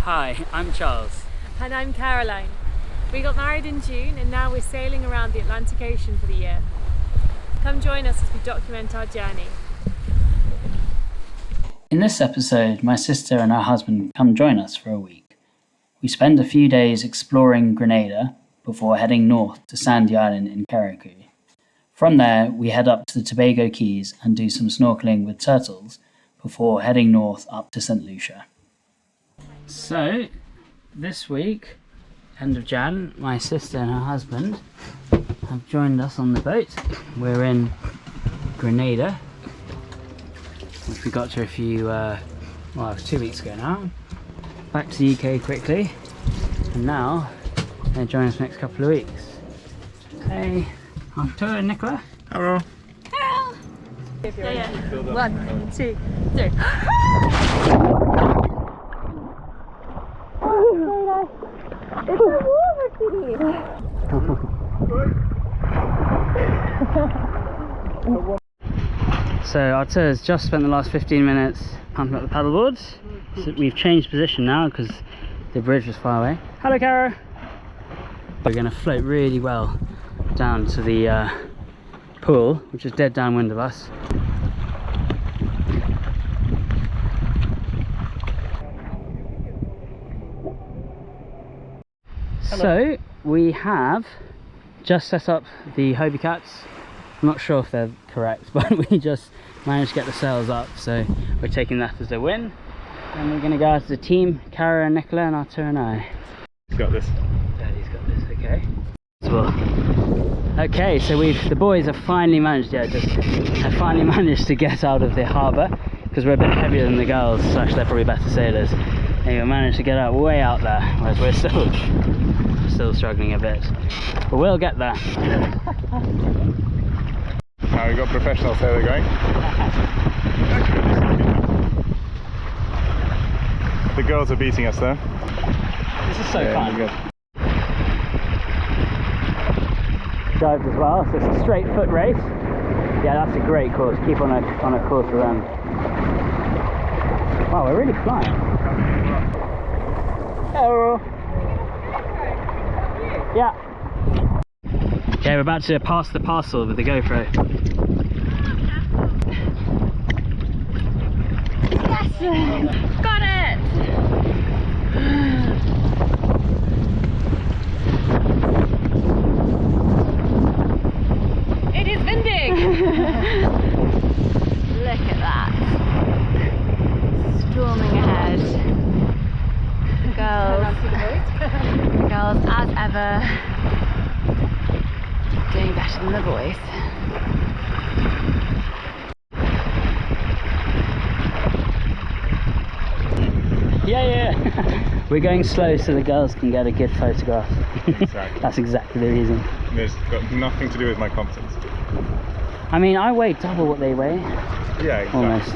Hi, I'm Charles. And I'm Caroline. We got married in June and now we're sailing around the Atlantic Ocean for the year. Come join us as we document our journey. In this episode, my sister and her husband come join us for a week. We spend a few days exploring Grenada before heading north to Sandy Island in Carriacou. From there, we head up to the Tobago Keys and do some snorkeling with turtles before heading north up to St. Lucia. So, this week, end of Jan, my sister and her husband have joined us on the boat. We're in Grenada, which we got to a few, it was 2 weeks ago now. Back to the UK quickly, and now they're joining us for the next couple of weeks. Hey, Arthur and Nicola. Hello. Hello. Yeah. 1, 2, 3. It's so warm. So Arthur has just spent the last 15 minutes pumping up the paddleboards. So we've changed position now because the bridge was far away. Hello, Caro. We're going to float really well down to the pool, which is dead downwind of us. Hello. So we have just set up the Hobie Cats. I'm not sure if they're correct, but we just managed to get the sails up, so we're taking that as a win. And we're going to go out as a team, Cara and Nicola and Arthur and I. He's got this. Daddy's got this, okay. Okay, so the boys have finally managed, to get out of the harbour, because we're a bit heavier than the girls, so actually they're probably better sailors. Anyway, we managed to get out way out there, whereas we're still struggling a bit. But we'll get there. Now we've got professional sailor going. The girls are beating us though. This is so fun. Good. Dives as well, so it's a straight foot race. Yeah, that's a great course. Keep on a course with them. Wow, we're really flying. Hello. Yeah. Okay, we're about to pass the parcel with the GoPro. Yes! Got it! It is windig! Look at that. Storming ahead. Girls as ever doing better than the boys. Yeah. We're going slow so the girls can get a good photograph. Exactly. That's exactly the reason. It's got nothing to do with my competence. I mean, I weigh double what they weigh. Yeah, exactly. Almost.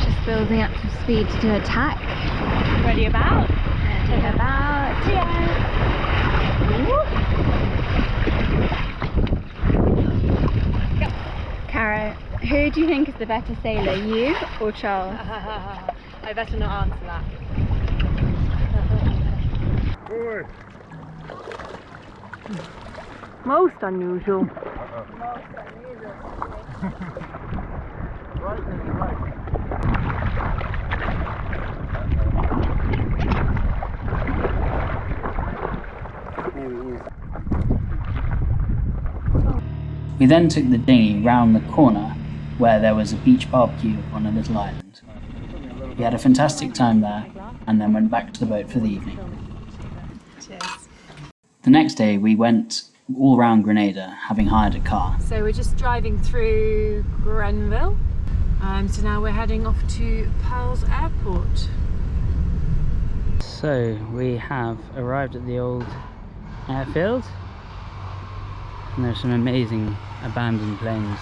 Just building up to speed to do attack. Ready about? Ready about. Yeah. Caro, who do you think is the better sailor, you or Charles? I better not answer that. Most unusual. We then took the dinghy round the corner where there was a beach barbecue on a little island. We had a fantastic time there and then went back to the boat for the evening. Cheers. The next day we went all around Grenada, having hired a car. So we're just driving through Grenville. So now we're heading off to Pearls Airport. So we have arrived at the old airfield, and there's some amazing abandoned planes.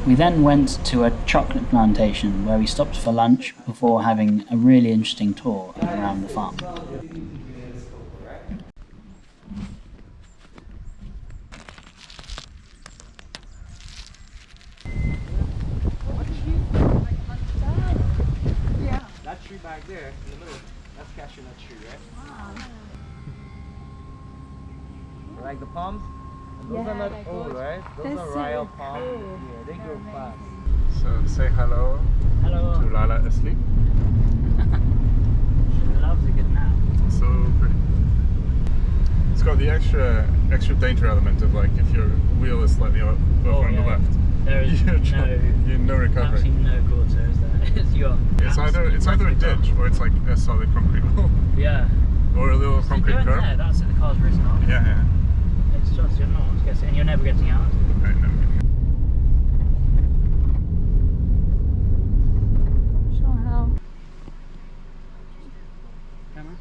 We then went to a chocolate plantation where we stopped for lunch before having a really interesting tour around the farm. That tree back there in the middle, that's cashew nut tree, right? Wow. Like the palms? Those are not old, right? Those are royal palms. Yeah, they grow fast. So say hello, Hello. to Lala asleep. She loves a good nap. So pretty. It's got the extra danger element of like if your wheel is slightly over on the left. There is no recovery. absolutely no quarter, is there? It's either a ditch or it's like a solid concrete wall. Yeah. Or a little concrete curb. There, that's it, the car's written on. Yeah. It's just, you're not getting, and you're never getting out. Right, no. Sure how. Camera?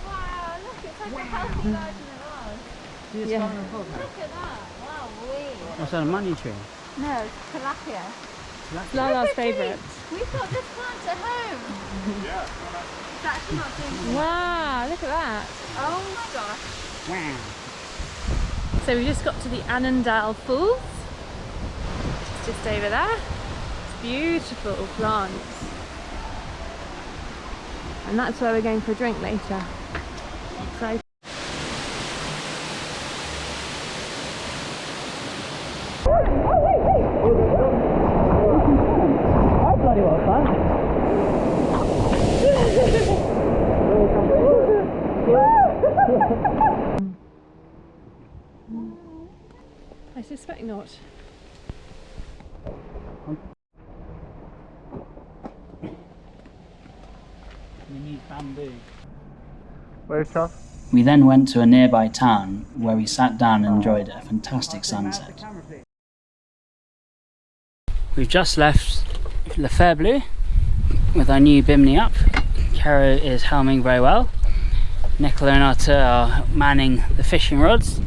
Wow, look, it's like a healthy version of ours. Yeah. Look at that. Wow, What's that, a money tree? No, it's tilapia. Lala's favourite. We've got this plant at home. Yeah. It's actually not doing Wow, look at that. Oh my gosh. Wow. So we just got to the Annandale Falls. It's just over there. It's beautiful plants. And that's where we're going for a drink later. Exciting. Bloody well fun. I suspect not. We need bamboo. Where's Chuck? We then went to a nearby town where we sat down and enjoyed a fantastic sunset. We've just left Le Faible with our new bimini up. Caro is helming very well. Nicola and Arthur are manning the fishing rods.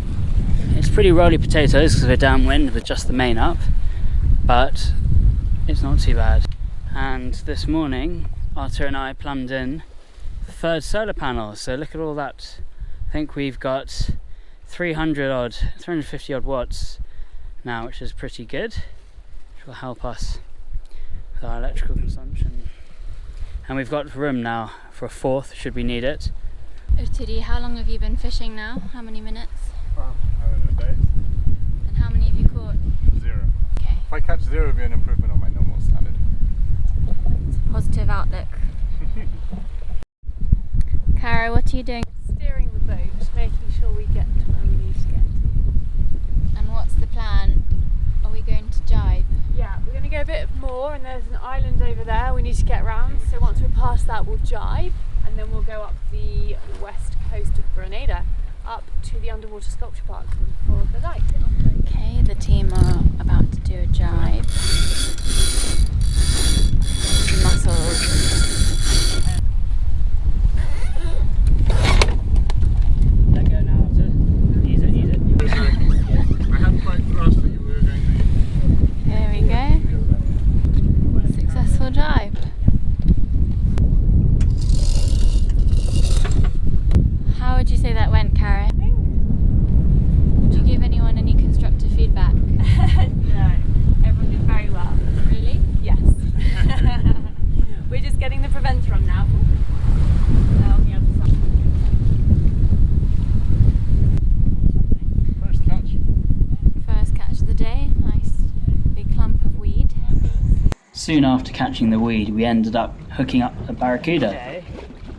It's pretty roly potatoes because we're downwind with just the main up, but it's not too bad. And this morning, Arthur and I plumbed in the third solar panel, so look at all that. I think we've got 350 odd watts now, which is pretty good, which will help us with our electrical consumption. And we've got room now for a fourth, should we need it. Urtiri, how long have you been fishing now? How many minutes? I don't know, days. And how many have you caught? 0. Okay, If I catch 0, it'll be an improvement on my normal standard. it's a positive outlook. Caro, what are you doing? Steering the boat, making sure we get to where we need to get to. And what's the plan? Are we going to jibe? Yeah, we're going to go a bit more, and there's an island over there we need to get around. So once we're past that, we'll jibe, and then we'll go up the west coast of Grenada, up to the underwater sculpture park for the night. Okay, the team are about to do a jibe. Muscles. Let go now, Arthur. Ease it, ease it. I hadn't quite grasped that you were going to. There we go. Successful jibe. How would you say that went, Cara? Would you give anyone any constructive feedback? No, everyone did very well. Really? Yes. We're just getting the preventer on now. On the other side. First catch. First catch of the day. Nice big clump of weed. Soon after catching the weed, we ended up hooking up a barracuda. Okay.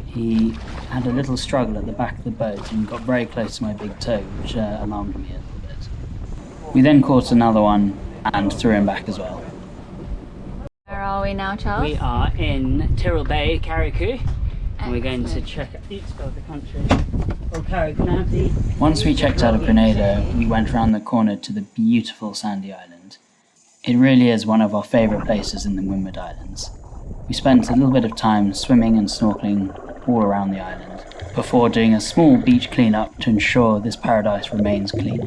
He had a little struggle at the back of the boat and got very close to my big toe, which alarmed me a little bit. We then caught another one and threw him back as well. Where are we now, Charles? We are in Tyrrell Bay, Carriacou, and we're going to check out each of the country. Oh, Carrie, can I have the... Once we checked out of Grenada, we went round the corner to the beautiful sandy island. It really is one of our favourite places in the Windward Islands. We spent a little bit of time swimming and snorkeling all around the island, before doing a small beach clean-up to ensure this paradise remains clean.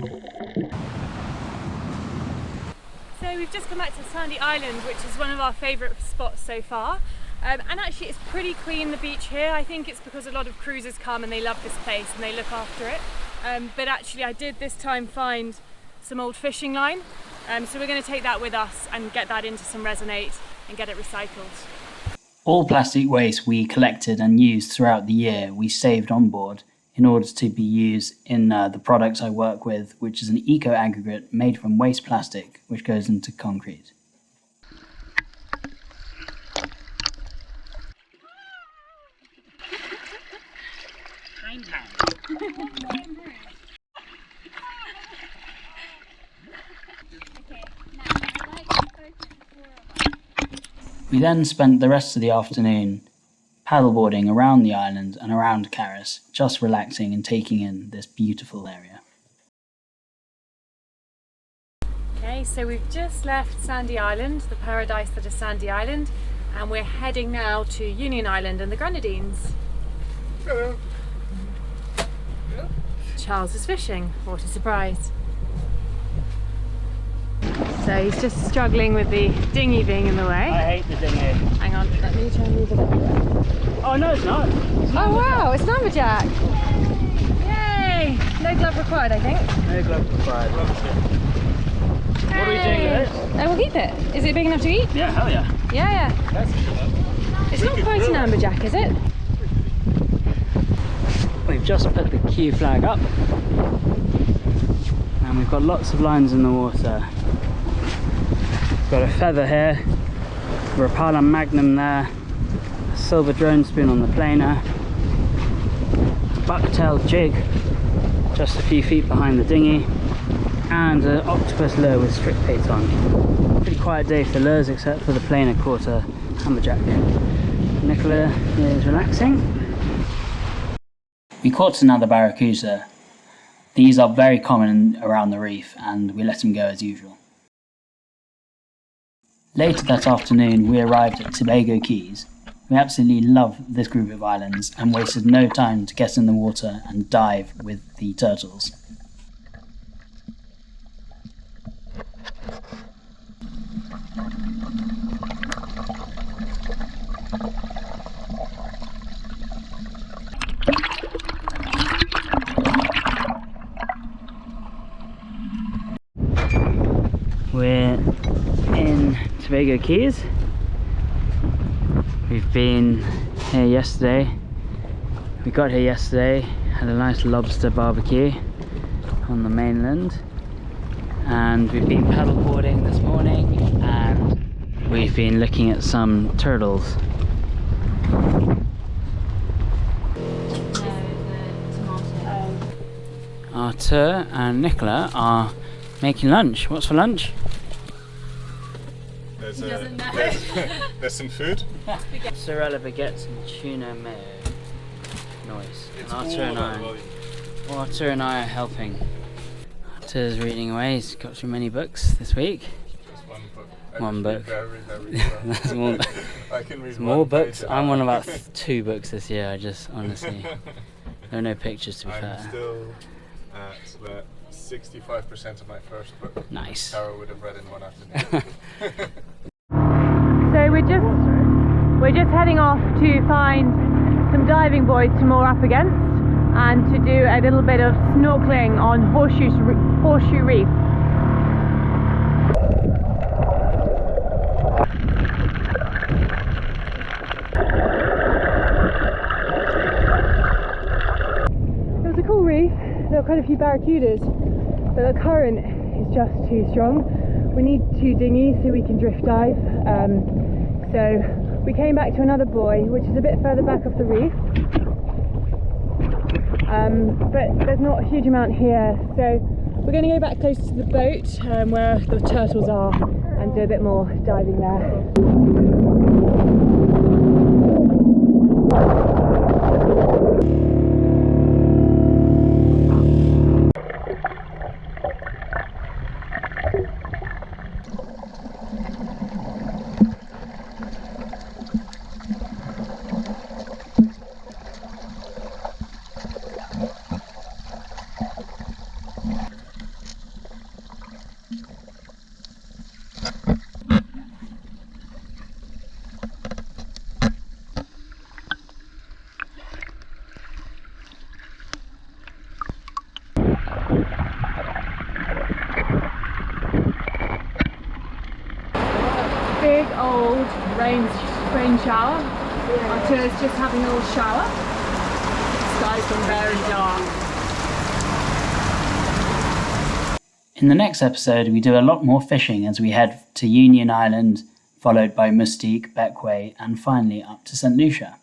So we've just come back to Sandy Island, which is one of our favourite spots so far. And actually it's pretty clean, the beach here. I think it's because a lot of cruisers come and they love this place and they look after it. But actually I did this time find some old fishing line. So we're going to take that with us and get that into some Resonate and get it recycled. All plastic waste we collected and used throughout the year we saved on board in order to be used in the products I work with, which is an eco-aggregate made from waste plastic which goes into concrete. We then spent the rest of the afternoon paddleboarding around the island and around Cays, just relaxing and taking in this beautiful area. Okay, so we've just left Sandy Island, the paradise that is Sandy Island, and we're heading now to Union Island and the Grenadines. Hello. Charles is fishing, what a surprise. So he's just struggling with the dinghy being in the way. I hate the dinghy. Hang on, let me try and move it up. Oh no, it's not. Oh wow, it's an amberjack! Yay! No glove required, I think. No glove required. What are we doing with it? Oh, we'll keep it. Is it big enough to eat? Yeah, hell yeah. Yeah. It's not quite an amberjack, is it? We've just put the Q flag up and we've got lots of lines in the water. We've got a feather here, a Rapala Magnum there, a silver drone spoon on the planer, a bucktail jig just a few feet behind the dinghy, and an octopus lure with strip bait on. Pretty quiet day for lures except for the planer quarter amberjack. Nicola is relaxing. We caught another barracuda. These are very common around the reef and we let them go as usual. Later that afternoon we arrived at Tobago Keys. We absolutely love this group of islands and wasted no time to get in the water and dive with the turtles. We're in Tobago Keys. We've been here yesterday. We got here yesterday, had a nice lobster barbecue on the mainland, and we've been paddleboarding this morning and we've been looking at some turtles. Arthur and Nicola are making lunch. What's for lunch? There's some food. Sorella baguettes and tuna mayo. Nice. And Arthur and I are helping. Arthur's reading away. He's got too many books this week. Just one book. One book. Very well. That's more. I can read More one books. page I'm on an hour. about 2 books this year. I just honestly, there are no pictures to be I'm fair. still at about 65% of my first book. Nice. Tara would have read in one afternoon. So we're just heading off to find some diving buoys to moor up against and to do a little bit of snorkeling on Horseshoe Reef. It was a cool reef. There were quite a few barracudas, but the current is just too strong. We need 2 dinghies so we can drift dive. So we came back to another buoy, which is a bit further back off the reef. But there's not a huge amount here, so we're going to go back close to the boat where the turtles are and do a bit more diving there. big old rain shower. Our tour's just having a little shower. The sky's gone very dark. In the next episode, we do a lot more fishing as we head to Union Island, followed by Mustique, Bequia, and finally up to St. Lucia.